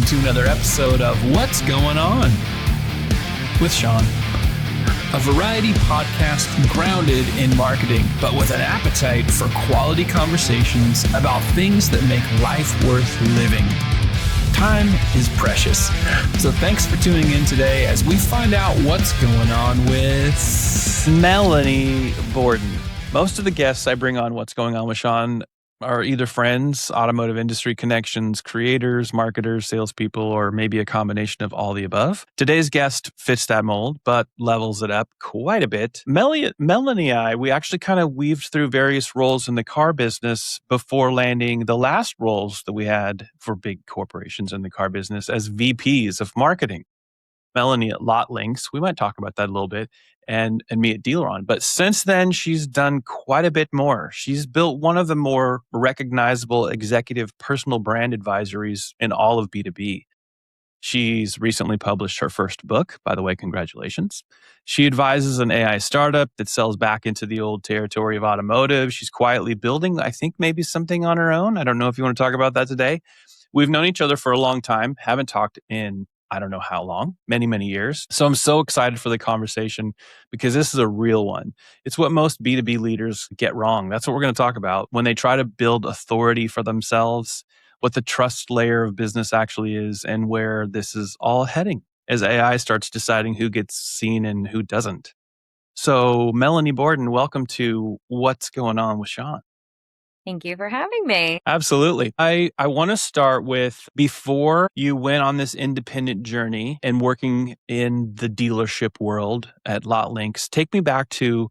to another episode of What's Going On with Shaun, a variety podcast grounded in marketing, but with an appetite for quality conversations about things that make life worth living. Time is precious. So thanks for tuning in today as we find out what's going on with Melanie Borden. Most of the guests I bring on What's Going On with Shaun are either friends, automotive industry connections, creators, marketers, salespeople, or maybe a combination of all the above. Today's guest fits that mold, but levels it up quite a bit. Melanie and I, we actually kind of weaved through various roles in the car business before landing the last roles that we had for big corporations in the car business as VPs of marketing. Melanie at LotLinks, we might talk about that a little bit, and me at Dealeron. But since then, she's done quite a bit more. She's built one of the more recognizable executive personal brand advisories in all of B2B. She's recently published her first book. By the way, congratulations. She advises an AI startup that sells back into the old territory of automotive. She's quietly building, I think, maybe something on her own. I don't know if you want to talk about that today. We've known each other for a long time, haven't talked in I don't know how long, many, many years. So I'm so excited for the conversation because this is a real one. It's what most B2B leaders get wrong. That's what we're going to talk about when they try to build authority for themselves, what the trust layer of business actually is, and where this is all heading as AI starts deciding who gets seen and who doesn't. So Melanie Borden, welcome to What's Going On with Shaun. Thank you for having me. Absolutely. I want to start with before you went on this independent journey and working in the dealership world at LotLinks, take me back to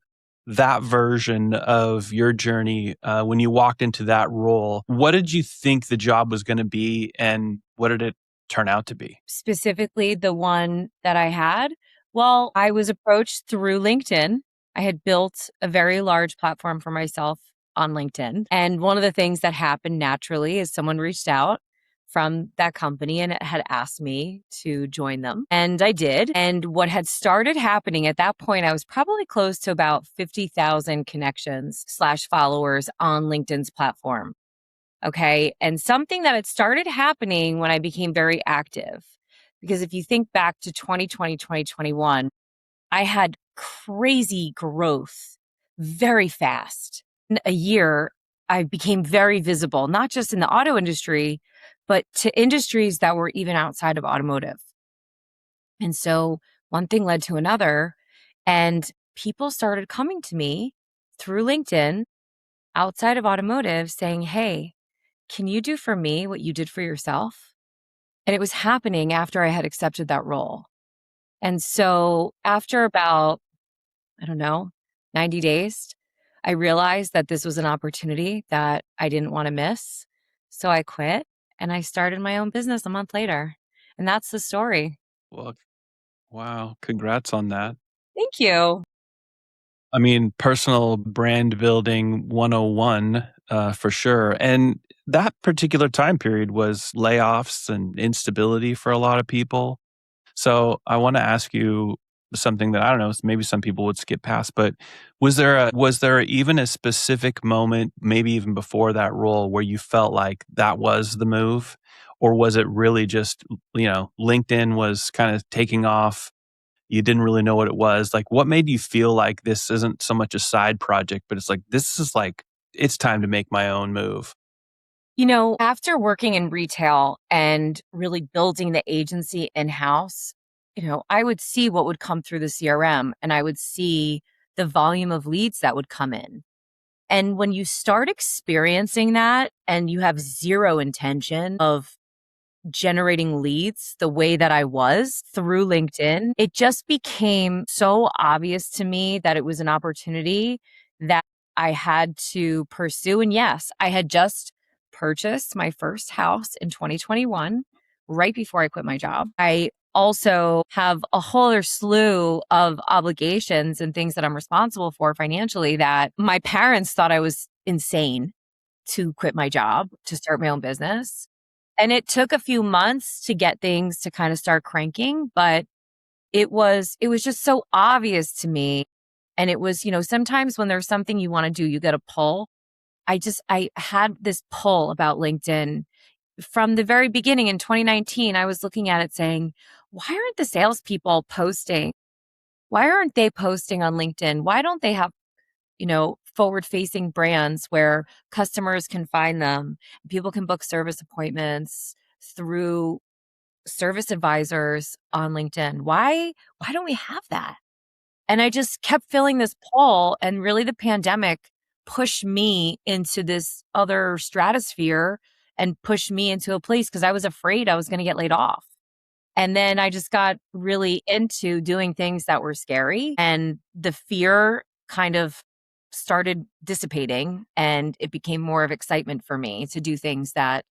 that version of your journey when you walked into that role. What did you think the job was going to be and what did it turn out to be? Specifically, the one that I had, well, I was approached through LinkedIn. I had built a very large platform for myself on LinkedIn. And one of the things that happened naturally is someone reached out from that company and it had asked me to join them. And I did. And what had started happening at that point, I was probably close to about 50,000 connections / followers on LinkedIn's platform. Okay. And something that had started happening when I became very active, because if you think back to 2020, 2021, I had crazy growth very fast. In a year, I became very visible, not just in the auto industry, but to industries that were even outside of automotive. And so one thing led to another, and people started coming to me through LinkedIn outside of automotive saying, hey, can you do for me what you did for yourself? And it was happening after I had accepted that role. And so after about, 90 days, I realized that this was an opportunity that I didn't want to miss. So I quit and I started my own business a month later. And that's the story. Well, wow. Congrats on that. Thank you. I mean, personal brand building 101 for sure. And that particular time period was layoffs and instability for a lot of people. So I want to ask you something that I don't know, maybe some people would skip past, but was there even a specific moment, maybe even before that role, where you felt like that was the move? Or was it really just, LinkedIn was kind of taking off? You didn't really know what it was. Like, what made you feel like this isn't so much a side project, but it's like, this is like, it's time to make my own move? After working in retail and really building the agency in-house, I would see what would come through the CRM and I would see the volume of leads that would come in. And when you start experiencing that and you have zero intention of generating leads the way that I was through LinkedIn, it just became so obvious to me that it was an opportunity that I had to pursue. And yes, I had just purchased my first house in 2021, right before I quit my job. I also have a whole other slew of obligations and things that I'm responsible for financially that my parents thought I was insane to quit my job to start my own business. And it took a few months to get things to kind of start cranking, but it was just so obvious to me. And it was, sometimes when there's something you want to do, you get a pull. I had this pull about LinkedIn from the very beginning in 2019, I was looking at it saying, why aren't the salespeople posting? Why aren't they posting on LinkedIn? Why don't they have, forward facing brands where customers can find them? People can book service appointments through service advisors on LinkedIn. Why don't we have that? And I just kept feeling this pull, and really the pandemic pushed me into this other stratosphere and pushed me into a place because I was afraid I was going to get laid off. And then I just got really into doing things that were scary, and the fear kind of started dissipating, and it became more of excitement for me to do things that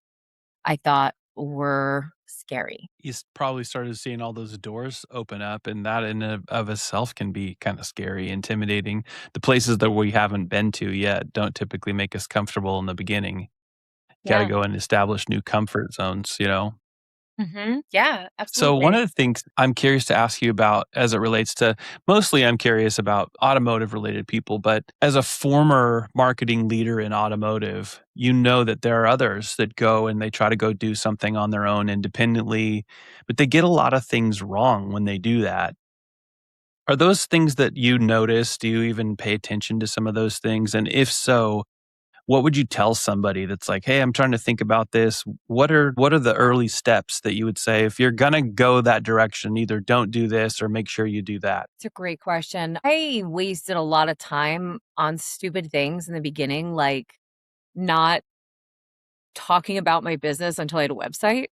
I thought were scary. Probably started seeing all those doors open up, and that in and of itself can be kind of scary, intimidating. The places that we haven't been to yet don't typically make us comfortable in the beginning. Got to Yeah. go and establish new comfort zones, you know? Yeah, So one absolutely. of the things I'm curious to ask you about as it relates to mostly I'm curious about automotive related people, but as a former marketing leader in automotive, you know that there are others that go and they try to go do something on their own independently, but they get a lot of things wrong when they do that. Are those things that you notice? Do you even pay attention to some of those things? And if so, what would you tell somebody that's like, "Hey, I'm trying to think about this." What are the early steps that you would say if you're gonna go that direction, either don't do this or make sure you do that? It's a great question. I wasted a lot of time on stupid things in the beginning, like not talking about my business until I had a website.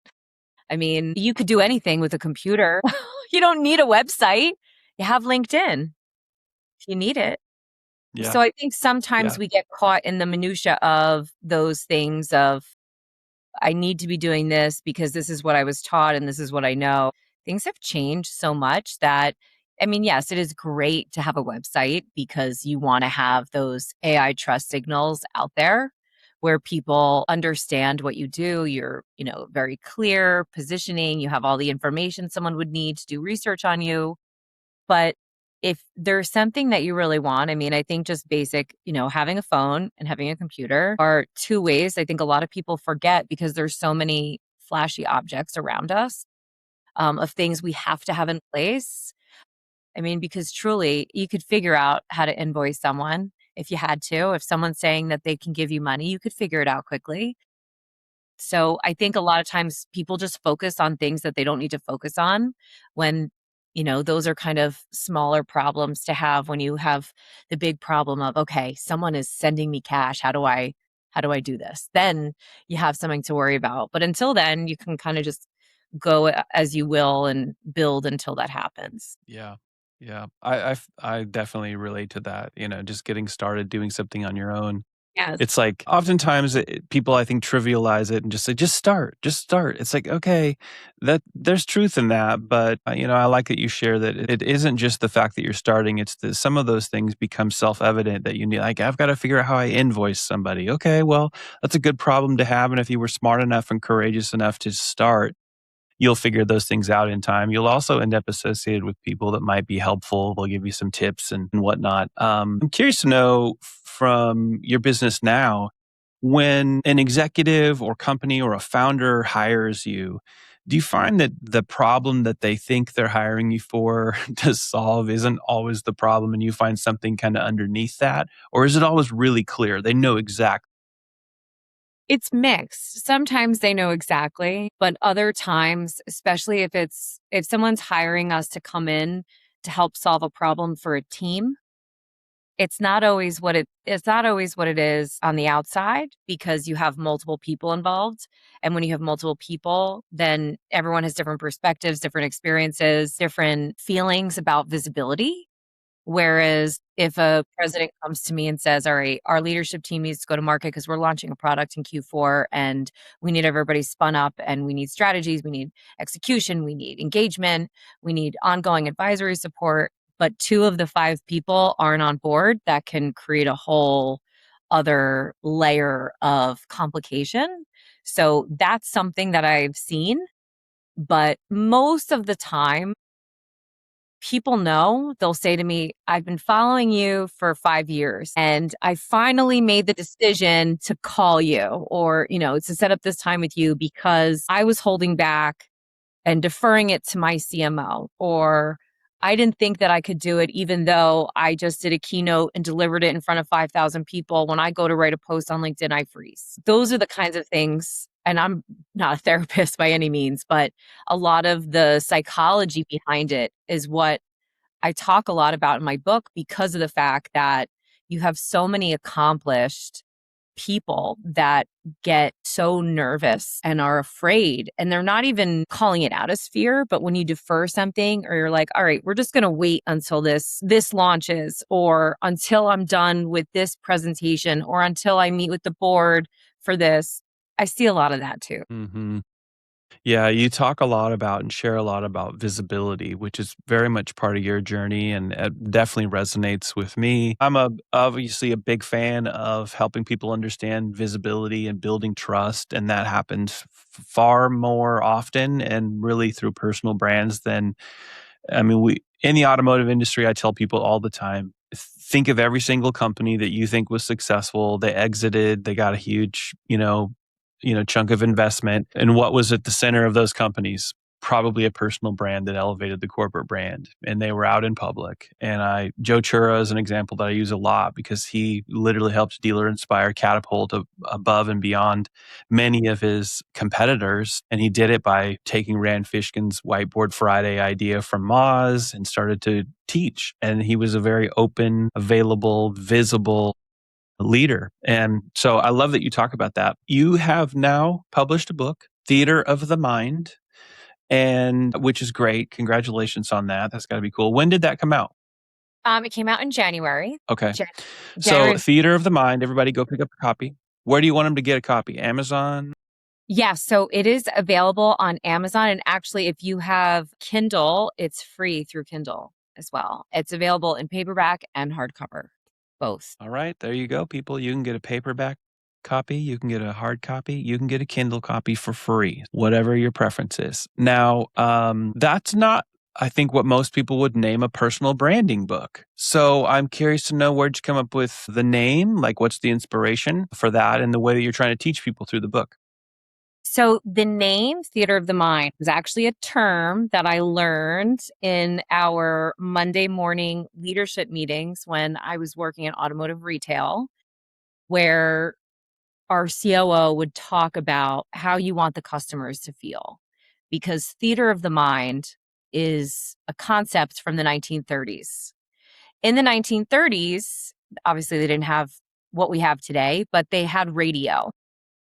I mean, you could do anything with a computer. You don't need a website. You have LinkedIn if you need it. Yeah, So I think sometimes yeah, we get caught in the minutia of those things of, I need to be doing this because this is what I was taught and this is what I know. Things have changed so much that, I mean, yes, it is great to have a website because you want to have those AI trust signals out there where people understand what you do. You're, very clear positioning. You have all the information someone would need to do research on you. But if there's something that you really want, I mean, I think just basic, having a phone and having a computer are two ways I think a lot of people forget because there's so many flashy objects around us, of things we have to have in place. I mean, because truly, you could figure out how to invoice someone if you had to. If someone's saying that they can give you money, you could figure it out quickly. So I think a lot of times people just focus on things that they don't need to focus on when, those are kind of smaller problems to have when you have the big problem of, okay, someone is sending me cash. How do I do this? Then you have something to worry about. But until then, you can kind of just go as you will and build until that happens. yeah, yeah. I definitely relate to that, just getting started doing something on your own. Yes. It's like oftentimes people I think trivialize it and just say, "Just start, just start." It's like, okay, that there's truth in that, but I like that you share that it isn't just the fact that you're starting. It's that some of those things become self-evident that you need. Like, I've got to figure out how I invoice somebody. Okay, well, that's a good problem to have, and if you were smart enough and courageous enough to start, you'll figure those things out in time. You'll also end up associated with people that might be helpful. They'll give you some tips and whatnot. I'm curious to know from your business now, when an executive or company or a founder hires you, do you find that the problem that they think they're hiring you for to solve isn't always the problem and you find something kind of underneath that? Or is it always really clear? They know exactly. It's mixed. Sometimes they know exactly, but other times, especially if someone's hiring us to come in to help solve a problem for a team, it's not always what it is on the outside because you have multiple people involved. And when you have multiple people, then everyone has different perspectives, different experiences, different feelings about visibility. Whereas if a president comes to me and says, all right, our leadership team needs to go to market because we're launching a product in Q4 and we need everybody spun up and we need strategies, we need execution, we need engagement, we need ongoing advisory support. But two of the five people aren't on board, that can create a whole other layer of complication. So that's something that I've seen. But most of the time, people know, they'll say to me, I've been following you for 5 years and I finally made the decision to call you or, to set up this time with you because I was holding back and deferring it to my CMO, or I didn't think that I could do it, even though I just did a keynote and delivered it in front of 5,000 people. When I go to write a post on LinkedIn, I freeze. Those are the kinds of things. And I'm not a therapist by any means, but a lot of the psychology behind it is what I talk a lot about in my book because of the fact that you have so many accomplished people that get so nervous and are afraid, and they're not even calling it out as fear, but when you defer something or you're like, all right, we're just going to wait until this launches, or until I'm done with this presentation, or until I meet with the board for this. I see a lot of that too. Mm-hmm. Yeah, you talk a lot about and share a lot about visibility, which is very much part of your journey and it definitely resonates with me. I'm obviously a big fan of helping people understand visibility and building trust, and that happens far more often and really through personal brands than we in the automotive industry, I tell people all the time, think of every single company that you think was successful. They exited, they got a huge, chunk of investment. And what was at the center of those companies? Probably a personal brand that elevated the corporate brand. And they were out in public. And Joe Chura is an example that I use a lot because he literally helped Dealer Inspire catapult above and beyond many of his competitors. And he did it by taking Rand Fishkin's Whiteboard Friday idea from Moz and started to teach. And he was a very open, available, visible leader. And so I love that you talk about that. You have now published a book, Theater of the Mind, and which is great. Congratulations on that. That's got to be cool. When did that come out? It came out in January. Okay. So January. Theater of the Mind, everybody go pick up a copy. Where do you want them to get a copy? Amazon? Yeah, so it is available on Amazon. And actually, if you have Kindle, it's free through Kindle as well. It's available in paperback and hardcover, both. All right, there you go, people. You can get a paperback copy, you can get a hard copy, you can get a Kindle copy for free, whatever your preference is. Now, that's not, I think, what most people would name a personal branding book. So I'm curious to know, where'd you come up with the name? Like, what's the inspiration for that and the way that you're trying to teach people through the book? So the name Theater of the Mind was actually a term that I learned in our Monday morning leadership meetings when I was working in automotive retail, where our COO would talk about how you want the customers to feel. Because theater of the mind is a concept from the 1930s. In the 1930s, obviously they didn't have what we have today, but they had radio.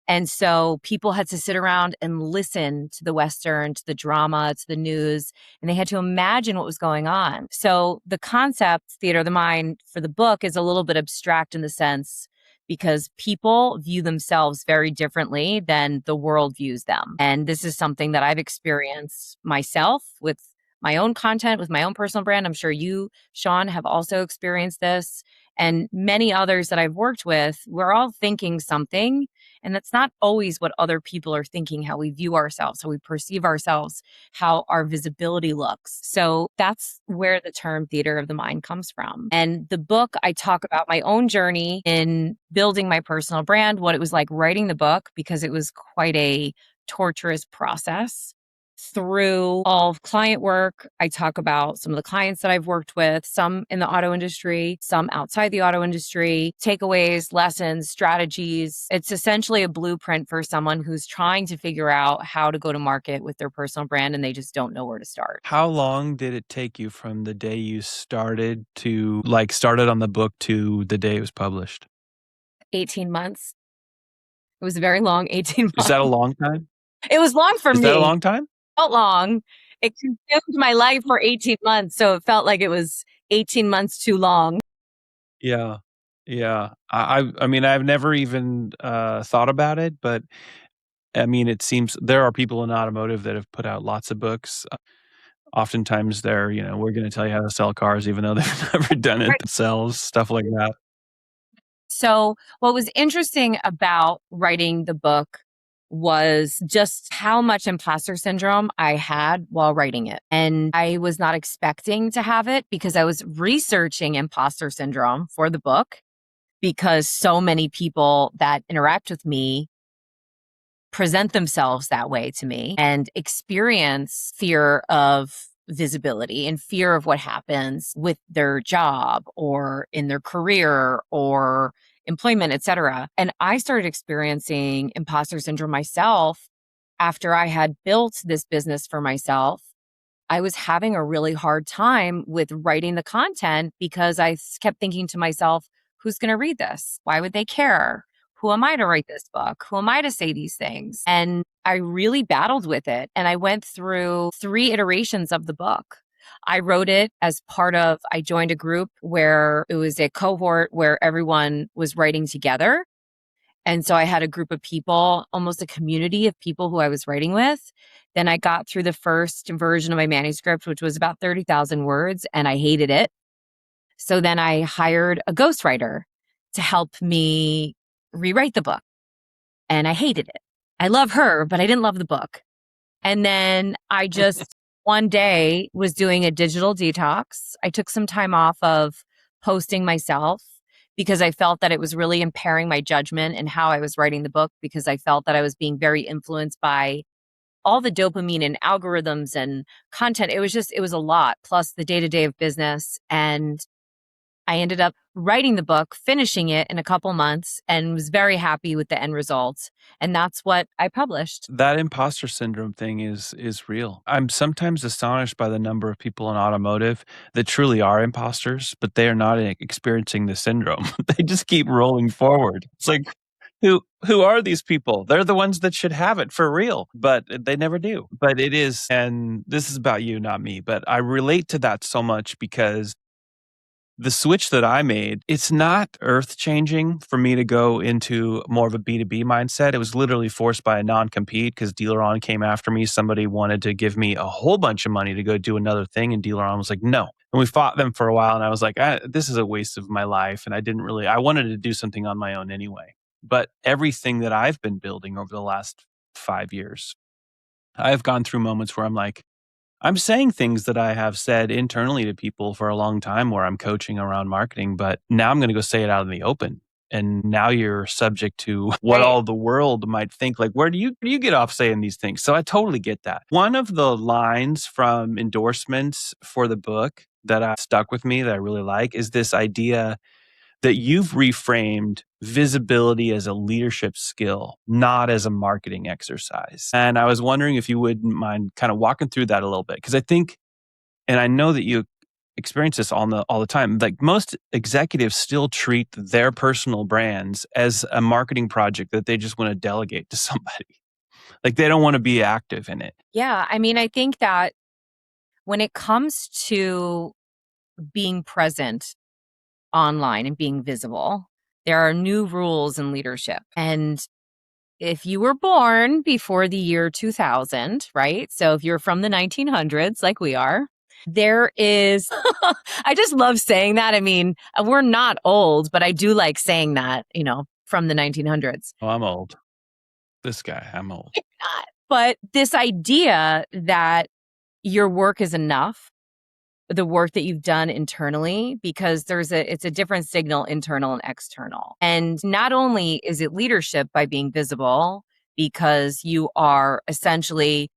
And so people had to sit around and listen to the Western, to the drama, to the news, and they had to imagine what was going on. So the concept, theater of the mind, for the book is a little bit abstract in the sense because people view themselves very differently than the world views them. And this is something that I've experienced myself with my own content, with my own personal brand. I'm sure you, Shaun, have also experienced this. And many others that I've worked with, we're all thinking something. And that's not always what other people are thinking, how we view ourselves, how we perceive ourselves, how our visibility looks. So that's where the term theater of the mind comes from. And the book, I talk about my own journey in building my personal brand, what it was like writing the book, because it was quite a torturous process. Through all of client work, I talk about some of the clients that I've worked with, some in the auto industry, some outside the auto industry, takeaways, lessons, strategies. It's essentially a blueprint for someone who's trying to figure out how to go to market with their personal brand and they just don't know where to start. How long did it take you from the day you started on the book to the day it was published? 18 months. It was a very long 18 months. Is that a long time? It was long for me. Is that a long time? Felt long. It consumed my life for 18 months. So it felt like it was 18 months too long. Yeah. Yeah. I mean, I've never even thought about it, but I mean, it seems there are people in automotive that have put out lots of books. Oftentimes they're, we're going to tell you how to sell cars, even though they've never done it themselves, stuff like that. So what was interesting about writing the book was just how much imposter syndrome I had while writing it. And I was not expecting to have it because I was researching imposter syndrome for the book, because so many people that interact with me present themselves that way to me and experience fear of visibility and fear of what happens with their job or in their career or employment, etc. And I started experiencing imposter syndrome myself after I had built this business for myself. I was having a really hard time with writing the content because kept thinking to myself, who's going to read this? Why would they care? Who am I to write this book? Who am I to say these things? And I really battled with it. And I went through 3 iterations of the book. I wrote it as I joined a group where it was a cohort where everyone was writing together. And so I had a group of people, almost a community of people who I was writing with. Then I got through the first version of my manuscript, which was about 30,000 words, and I hated it. So then I hired a ghostwriter to help me rewrite the book. And I hated it. I love her, but I didn't love the book. And then I just one day was doing a digital detox. I took some time off of posting myself because I felt that it was really impairing my judgment and how I was writing the book, because I felt that I was being very influenced by all the dopamine and algorithms and content. It was a lot, plus the day-to-day of business. And I ended up writing the book, finishing it in a couple months, and was very happy with the end result. And that's what I published. That imposter syndrome thing is real. I'm sometimes astonished by the number of people in automotive that truly are imposters, but they are not experiencing the syndrome. They just keep rolling forward. It's like, who are these people? They're the ones that should have it for real, but they never do. But it is, and this is about you, not me, but I relate to that so much because the switch that I made, it's not earth-changing for me to go into more of a B2B mindset. It was literally forced by a non-compete because DealerOn came after me. Somebody wanted to give me a whole bunch of money to go do another thing, and DealerOn was like, no. And we fought them for a while, and I was like, this is a waste of my life, and I wanted to do something on my own anyway. But everything that I've been building over the last 5 years, I've gone through moments where I'm like, I'm saying things that I have said internally to people for a long time where I'm coaching around marketing, but now I'm going to go say it out in the open. And now you're subject to what all the world might think. Like, where do you get off saying these things? So I totally get that. One of the lines from endorsements for the book that stuck with me that I really like is this idea that you've reframed visibility as a leadership skill, not as a marketing exercise. And I was wondering if you wouldn't mind kind of walking through that a little bit. Because I think, and I know that you experience this all the time, like most executives still treat their personal brands as a marketing project that they just want to delegate to somebody. Like they don't want to be active in it. Yeah. I mean, I think that when it comes to being present online and being visible, there are new rules in leadership. And if you were born before the year 2000, right? So if you're from the 1900s, like we are, there is, I just love saying that. I mean, we're not old, but I do like saying that, from the 1900s. Oh, I'm old. This guy, I'm old. But this idea that your work is enough, the work that you've done internally, because it's a different signal, internal and external. And not only is it leadership by being visible, because you are essentially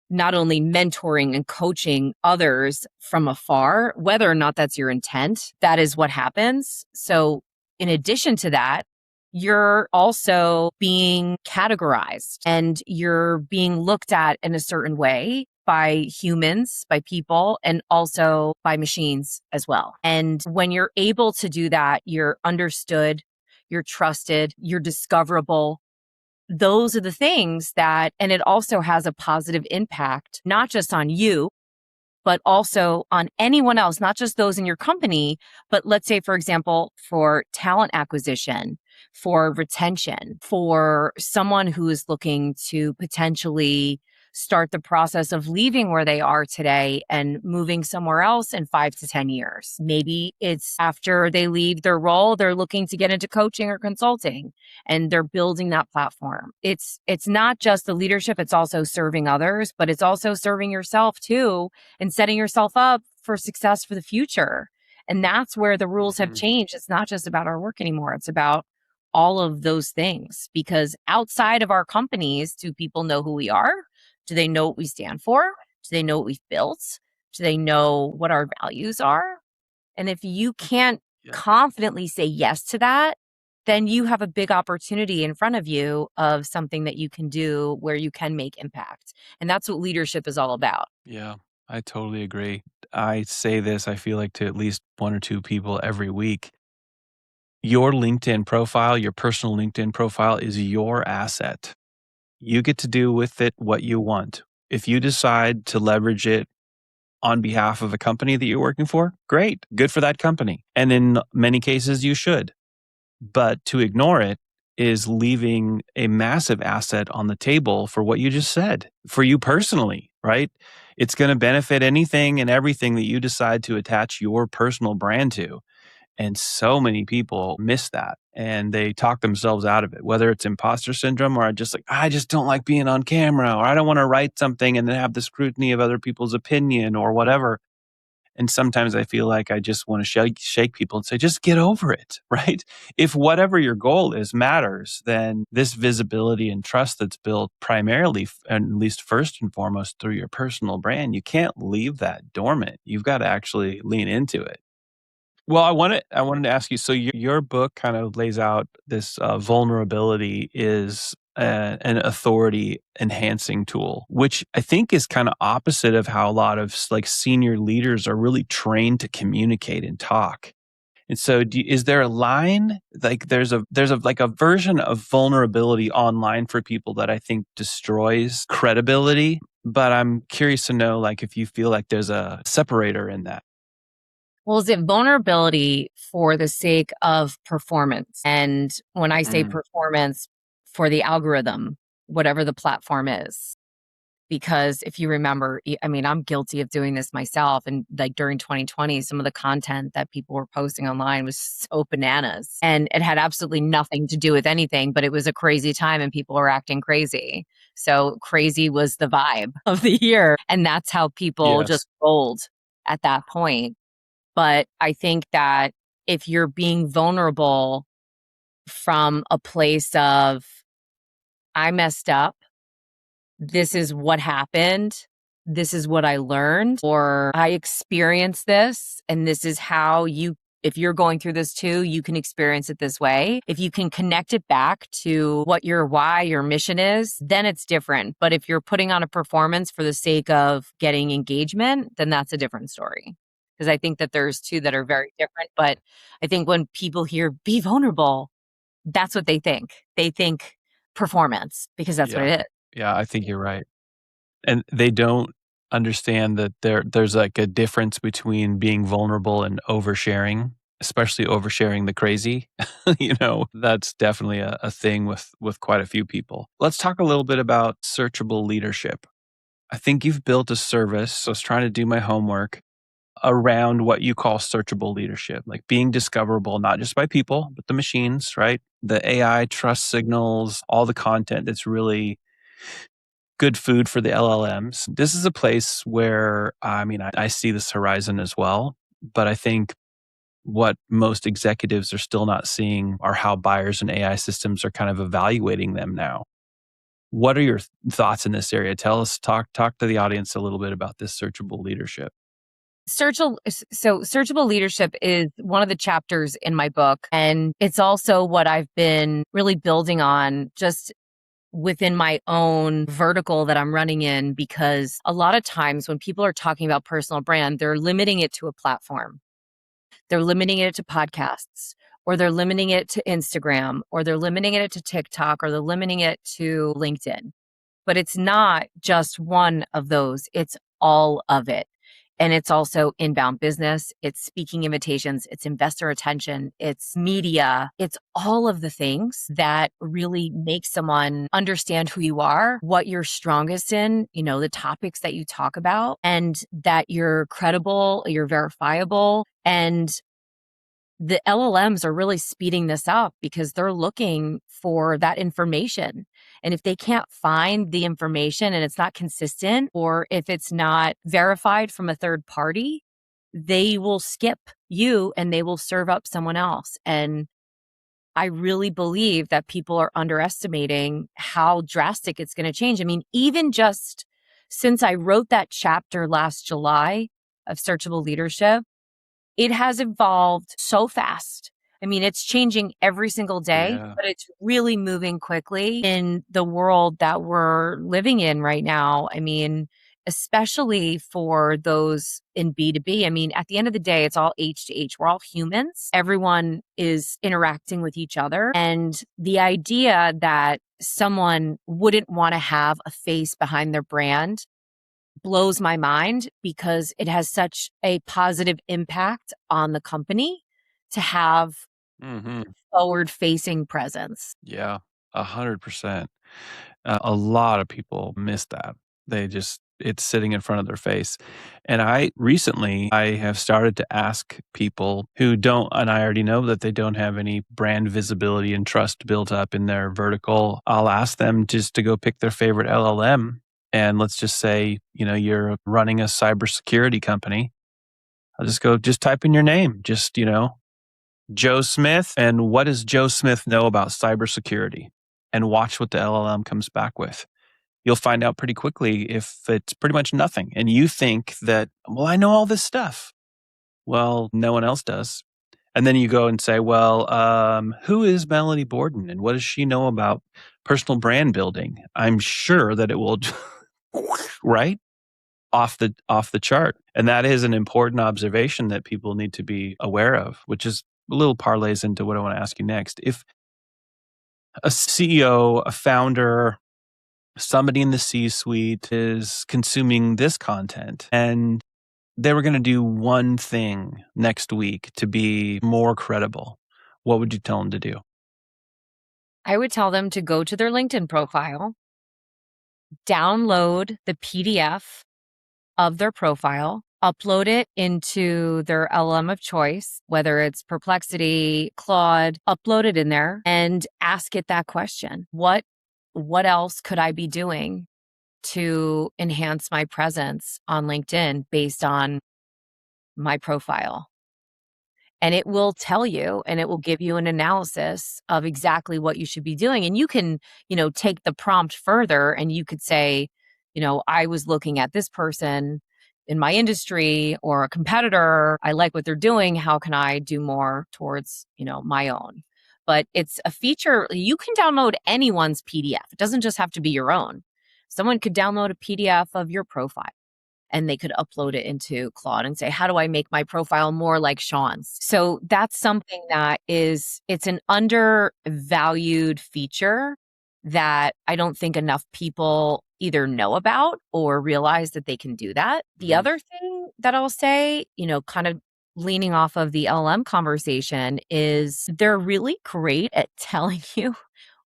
not only mentoring and coaching others from afar, whether or not that's your intent, that is what happens. So in addition to that, you're also being categorized and you're being looked at in a certain way by humans, by people, and also by machines as well. And when you're able to do that, you're understood, you're trusted, you're discoverable. Those are the things and it also has a positive impact, not just on you, but also on anyone else, not just those in your company, but let's say, for example, for talent acquisition, for retention, for someone who is looking to potentially start the process of leaving where they are today and moving somewhere else in 5 to 10 years. Maybe it's after they leave their role, they're looking to get into coaching or consulting and they're building that platform. It's not just the leadership, it's also serving others, but it's also serving yourself too and setting yourself up for success for the future. And that's where the rules have changed. It's not just about our work anymore. It's about all of those things, because outside of our companies, do people know who we are? Do they know what we stand for? Do they know what we've built? Do they know what our values are? And if you can't confidently say yes to that, then you have a big opportunity in front of you of something that you can do where you can make impact. And that's what leadership is all about. Yeah, I totally agree. I say this, I feel like, to at least one or two people every week. Your LinkedIn profile, your personal LinkedIn profile is your asset. You get to do with it what you want. If you decide to leverage it on behalf of a company that you're working for, great, good for that company. And in many cases, you should. But to ignore it is leaving a massive asset on the table for what you just said, for you personally, right? It's going to benefit anything and everything that you decide to attach your personal brand to. And so many people miss that and they talk themselves out of it, whether it's imposter syndrome or I just don't like being on camera, or I don't want to write something and then have the scrutiny of other people's opinion or whatever. And sometimes I feel like I just want to shake people and say, just get over it, right? If whatever your goal is matters, then this visibility and trust that's built primarily, and at least first and foremost, through your personal brand, you can't leave that dormant. You've got to actually lean into it. Well, I wanted to ask you, so your book kind of lays out this vulnerability is an authority enhancing tool, which I think is kind of opposite of how a lot of like senior leaders are really trained to communicate and talk. And so is there a line, like there's a like a version of vulnerability online for people that I think destroys credibility, but I'm curious to know, like, if you feel like there's a separator in that. Well, is it vulnerability for the sake of performance? And when I say performance, for the algorithm, whatever the platform is. Because if you remember, I mean, I'm guilty of doing this myself. And like during 2020, some of the content that people were posting online was so bananas. And it had absolutely nothing to do with anything, but it was a crazy time and people were acting crazy. So crazy was the vibe of the year. And that's how people just Yes. rolled at that point. But I think that if you're being vulnerable from a place of, I messed up, this is what happened, this is what I learned, or I experienced this, and this is how if you're going through this too, you can experience it this way. If you can connect it back to what your why, your mission is, then it's different. But if you're putting on a performance for the sake of getting engagement, then that's a different story. Because I think that there's two that are very different. But I think when people hear be vulnerable, that's what they think. They think performance because that's what Yeah. it is. Yeah, I think you're right. And they don't understand that there's like a difference between being vulnerable and oversharing, especially oversharing the crazy. That's definitely a thing with quite a few people. Let's talk a little bit about searchable leadership. I think you've built a service. So I was trying to do my homework around what you call searchable leadership, like being discoverable, not just by people, but the machines, right? The AI trust signals, all the content that's really good food for the LLMs. This is a place where, I mean, I see this horizon as well, but I think what most executives are still not seeing are how buyers and AI systems are kind of evaluating them now. What are your thoughts in this area? Talk to the audience a little bit about this searchable leadership. Searchable leadership is one of the chapters in my book. And it's also what I've been really building on just within my own vertical that I'm running in, because a lot of times when people are talking about personal brand, they're limiting it to a platform. They're limiting it to podcasts, or they're limiting it to Instagram, or they're limiting it to TikTok, or they're limiting it to LinkedIn. But it's not just one of those, it's all of it. And it's also inbound business, it's speaking invitations, it's investor attention, it's media, it's all of the things that really make someone understand who you are, what you're strongest in, the topics that you talk about, and that you're credible, you're verifiable. And the LLMs are really speeding this up because they're looking for that information. And if they can't find the information and it's not consistent, or if it's not verified from a third party, they will skip you and they will serve up someone else. And I really believe that people are underestimating how drastic it's going to change. I mean, even just since I wrote that chapter last July of Searchable Leadership, it has evolved so fast. I mean, it's changing every single day, Yeah. but it's really moving quickly in the world that we're living in right now. I mean, especially for those in B2B. I mean, at the end of the day, it's all H to H. We're all humans. Everyone is interacting with each other. And the idea that someone wouldn't want to have a face behind their brand blows my mind because it has such a positive impact on the company to have Hmm. forward facing presence. Yeah, 100%. A lot of people miss that. It's sitting in front of their face. And I have started to ask people who don't, and I already know that they don't have any brand visibility and trust built up in their vertical. I'll ask them just to go pick their favorite LLM. And let's just say, you're running a cybersecurity company. I'll just type in your name, Joe Smith. And what does Joe Smith know about cybersecurity? And watch what the LLM comes back with. You'll find out pretty quickly if it's pretty much nothing. And you think that, well, I know all this stuff. Well, no one else does. And then you go and say, well, who is Melanie Borden and what does she know about personal brand building? I'm sure that it will, right? Off the chart. And that is an important observation that people need to be aware of, which is a little parlays into what I want to ask you next. If a CEO, a founder, somebody in the C-suite is consuming this content and they were going to do one thing next week to be more credible, what would you tell them to do? I would tell them to go to their LinkedIn profile, download the PDF of their profile, upload it into their LLM of choice, whether it's Perplexity, Claude, upload it in there and ask it that question. What else could I be doing to enhance my presence on LinkedIn based on my profile? And it will tell you and it will give you an analysis of exactly what you should be doing. And you can, take the prompt further and you could say, I was looking at this person in my industry or a competitor. I like what they're doing. How can I do more towards, my own? But it's a feature you can download anyone's PDF. It doesn't just have to be your own. Someone could download a PDF of your profile and they could upload it into Claude and say, how do I make my profile more like Shaun's? So that's something that it's an undervalued feature that I don't think enough people either know about or realize that they can do that. The other thing that I'll say, kind of leaning off of the LM conversation is they're really great at telling you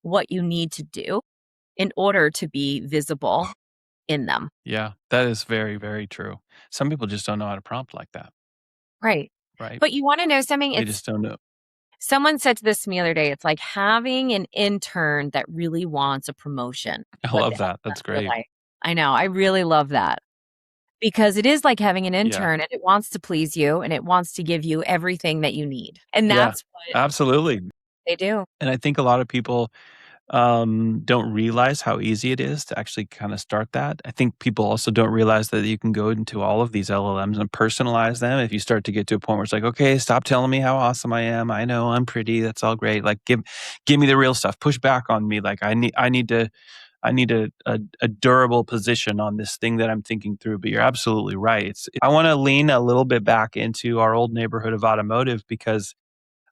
what you need to do in order to be visible in them. Yeah, that is very, very true. Some people just don't know how to prompt like that, Right. right? But you want to know something? They just don't know. Someone said this to me the other day. It's like having an intern that really wants a promotion. I What love the hell that. does That's that feel great. like? I know. I really love that because it is like having an Yeah. intern and it wants to please you and it wants to give you everything that you need. And Yeah, that's what absolutely. they do. And I think a lot of people don't realize how easy it is to actually kind of start that. I think people also don't realize that you can go into all of these LLMs and personalize them. If you start to get to a point where it's like, okay, stop telling me how awesome I am. I know I'm pretty. That's all great. Like, give me the real stuff. Push back on me. Like, I need a durable position on this thing that I'm thinking through. But you're absolutely right. I want to lean a little bit back into our old neighborhood of automotive because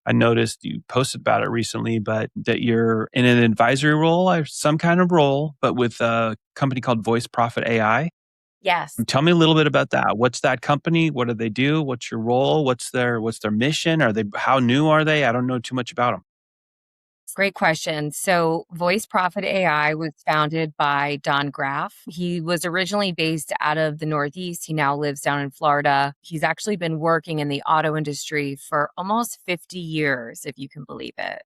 I noticed you posted about it recently, but that you're in an advisory role or some kind of role, but with a company called Voice Profit AI. Yes. Tell me a little bit about that. What's that company? What do they do? What's your role? What's their mission? How new are they? I don't know too much about them. Great question. So, Voice Profit AI was founded by Don Graff. He was originally based out of the Northeast. He now lives down in Florida. He's actually been working in the auto industry for almost 50 years, if you can believe it.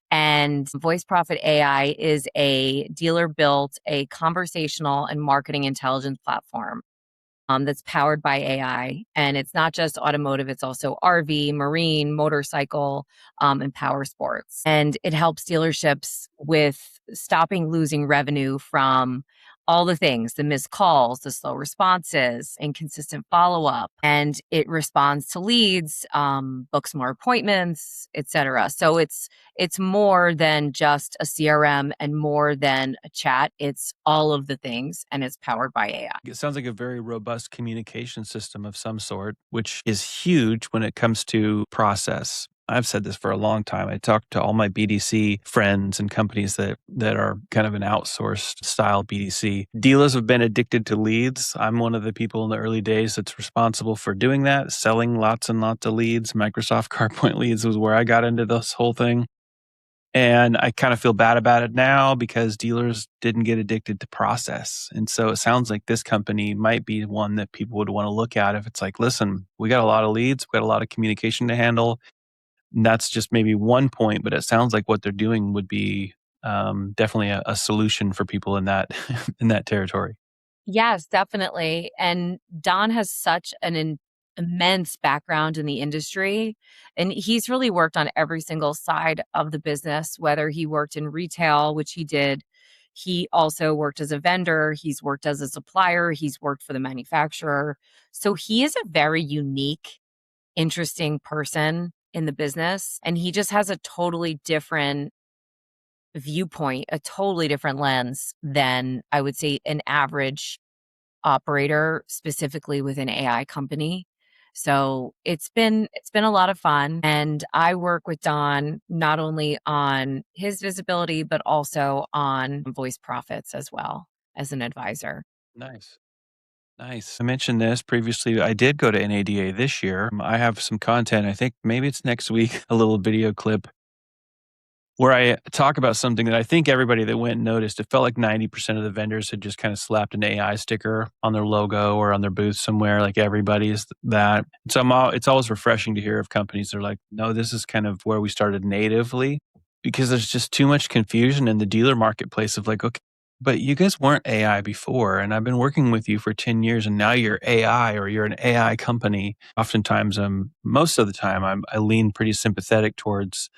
And Voice Profit AI is a dealer built, a conversational and marketing intelligence platform that's powered by AI. And it's not just automotive, it's also RV, marine, motorcycle, and power sports. And it helps dealerships with stopping losing revenue from all the things, the missed calls, the slow responses, inconsistent follow up. And it responds to leads, books more appointments, etc. So it's more than just a CRM and more than a chat. It's all of the things, and it's powered by AI. It sounds like a very robust communication system of some sort, which is huge when it comes to process. I've said this for a long time. I talk to all my BDC friends and companies that are kind of an outsourced style BDC. Dealers have been addicted to leads. I'm one of the people in the early days that's responsible for doing that, selling lots and lots of leads. Microsoft CarPoint leads was where I got into this whole thing. And I kind of feel bad about it now because dealers didn't get addicted to process. And so it sounds like this company might be one that people would want to look at if it's like, listen, we got a lot of leads, we got a lot of communication to handle. And that's just maybe one point, but it sounds like what they're doing would be definitely a solution for people in that in that territory. Yes, definitely. And Don has such immense background in the industry. And he's really worked on every single side of the business, whether he worked in retail, which he did. He also worked as a vendor, he's worked as a supplier, he's worked for the manufacturer. So he is a very unique, interesting person in the business. And he just has a totally different viewpoint, a totally different lens than I would say an average operator, specifically with an AI company. So it's been a lot of fun, and I work with Don not only on his visibility but also on voice profits as well as an advisor. Nice. Nice. I mentioned this previously. I did go to NADA this year. I have some content. I think maybe it's next week, a little video clip where I talk about something that I think everybody that went noticed. It felt like 90% of the vendors had just kind of slapped an AI sticker on their logo or on their booth somewhere, like everybody's that. So it's always refreshing to hear of companies that are like, no, this is kind of where we started natively because there's just too much confusion in the dealer marketplace of like, okay, but you guys weren't AI before, and I've been working with you for 10 years, and now you're AI or you're an AI company. Oftentimes, most of the time, I lean pretty sympathetic towards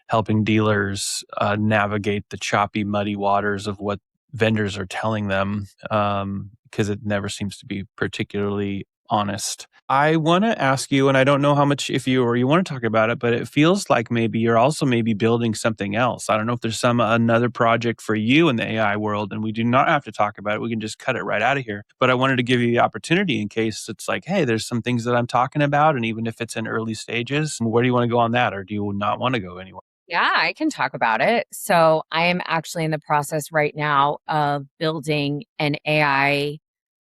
helping dealers navigate the choppy, muddy waters of what vendors are telling them because it never seems to be particularly honest. I want to ask you, and I don't know how much if you or you want to talk about it, but it feels like maybe you're also maybe building something else. I don't know if there's another project for you in the AI world, and we do not have to talk about it. We can just cut it right out of here. But I wanted to give you the opportunity in case it's like, hey, there's some things that I'm talking about, and even if it's in early stages, where do you want to go on that, or do you not want to go anywhere? Yeah, I can talk about it. So I am actually in the process right now of building an AI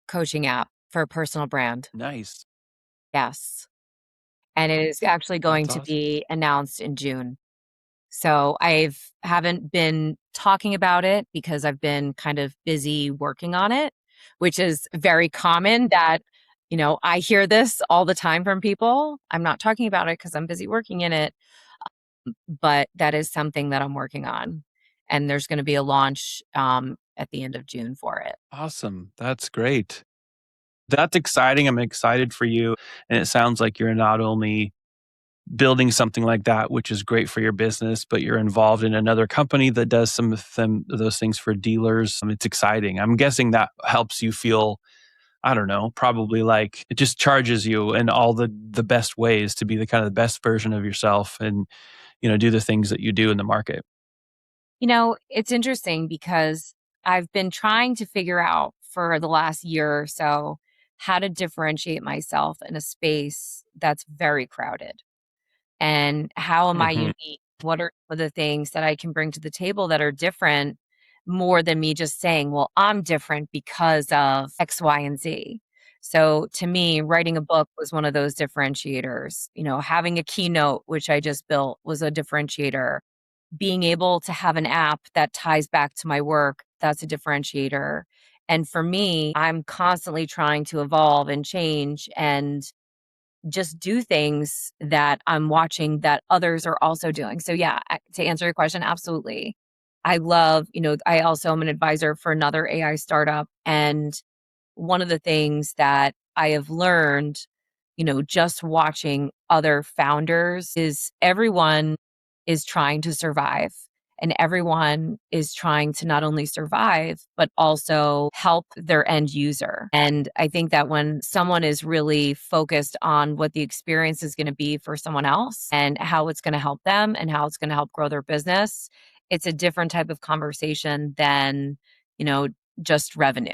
coaching app for a personal brand. Nice. Yes. And it is actually going That's to awesome. be announced in June. So I've haven't been talking about it because I've been kind of busy working on it, which is very common that, I hear this all the time from people. I'm not talking about it because I'm busy working in it, but that is something that I'm working on. And there's going to be a launch at the end of June for it. Awesome. That's great. That's exciting. I'm excited for you. And it sounds like you're not only building something like that, which is great for your business, but you're involved in another company that does some of those things for dealers. It's exciting. I'm guessing that helps you feel, I don't know, probably like it just charges you in all the best ways to be the kind of the best version of yourself and, do the things that you do in the market. It's interesting because I've been trying to figure out for the last year or so how to differentiate myself in a space that's very crowded. And how am I Hmm. unique? What are the things that I can bring to the table that are different more than me just saying, well, I'm different because of X, Y, and Z. So to me, writing a book was one of those differentiators. Having a keynote, which I just built, was a differentiator. Being able to have an app that ties back to my work, that's a differentiator. And for me, I'm constantly trying to evolve and change and just do things that I'm watching that others are also doing. So yeah, to answer your question, absolutely. I love, I also am an advisor for another AI startup. And one of the things that I have learned, just watching other founders is everyone is trying to survive. And everyone is trying to not only survive, but also help their end user. And I think that when someone is really focused on what the experience is going to be for someone else and how it's going to help them and how it's going to help grow their business, it's a different type of conversation than, just revenue.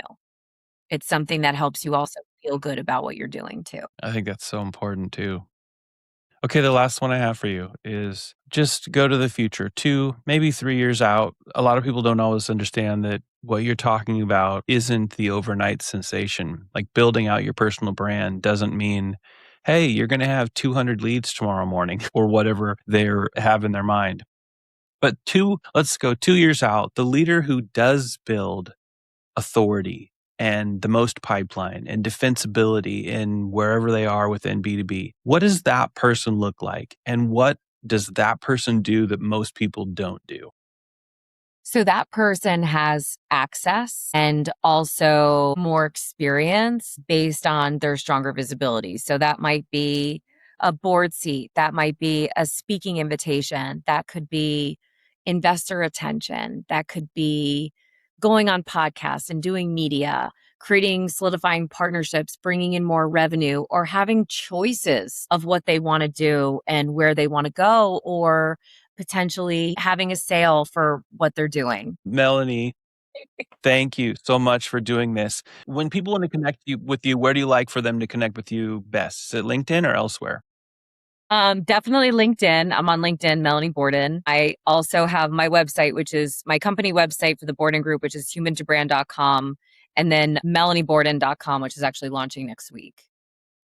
It's something that helps you also feel good about what you're doing too. I think that's so important too. Okay, the last one I have for you is just go to the future, 2, maybe 3 years out. A lot of people don't always understand that what you're talking about isn't the overnight sensation. Like building out your personal brand doesn't mean, hey, you're going to have 200 leads tomorrow morning or whatever they have in their mind. But let's go 2 years out, the leader who does build authority and the most pipeline and defensibility in wherever they are within B2B. What does that person look like? And what does that person do that most people don't do? So that person has access and also more experience based on their stronger visibility. So that might be a board seat, that might be a speaking invitation, that could be investor attention, that could be going on podcasts and doing media, creating solidifying partnerships, bringing in more revenue, or having choices of what they want to do and where they want to go, or potentially having a sale for what they're doing. Melanie, thank you so much for doing this. When people want to connect with you, where do you like for them to connect with you best? Is it LinkedIn or elsewhere? Definitely LinkedIn. I'm on LinkedIn, Melanie Borden. I also have my website, which is my company website for the Borden Group, which is humantobrand.com, and then melanieborden.com, which is actually launching next week.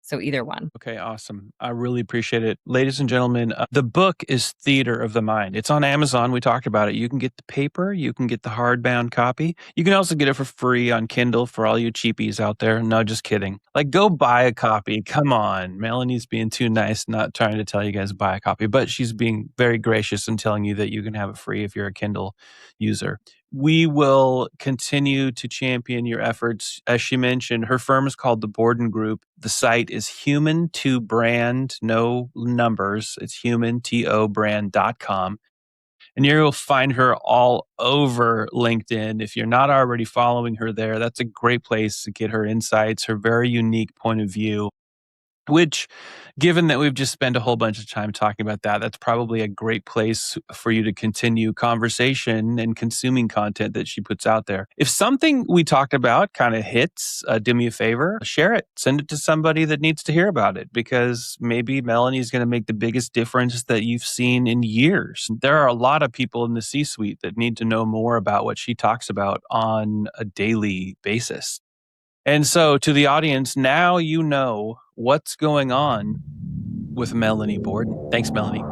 So either one. Okay, awesome. I really appreciate it. Ladies and gentlemen, the book is Theater of the Mind. It's on Amazon. We talked about it. You can get the paper, you can get the hardbound copy. You can also get it for free on Kindle for all you cheapies out there. No, just kidding. Like, go buy a copy. Come on. Melanie's being too nice, not trying to tell you guys to buy a copy, but she's being very gracious and telling you that you can have it free if you're a Kindle user. We will continue to champion your efforts. As she mentioned, her firm is called the Borden Group. The site is human to brand, no numbers. It's human-to-brand.com. And you'll find her all over LinkedIn. If you're not already following her there, that's a great place to get her insights, her very unique point of view. Which, given that we've just spent a whole bunch of time talking about that, that's probably a great place for you to continue conversation and consuming content that she puts out there. If something we talked about kind of hits, do me a favor, share it. Send it to somebody that needs to hear about it, because maybe Melanie's going to make the biggest difference that you've seen in years. There are a lot of people in the C-suite that need to know more about what she talks about on a daily basis. And so, to the audience, now you know what's going on with Melanie Borden. Thanks, Melanie.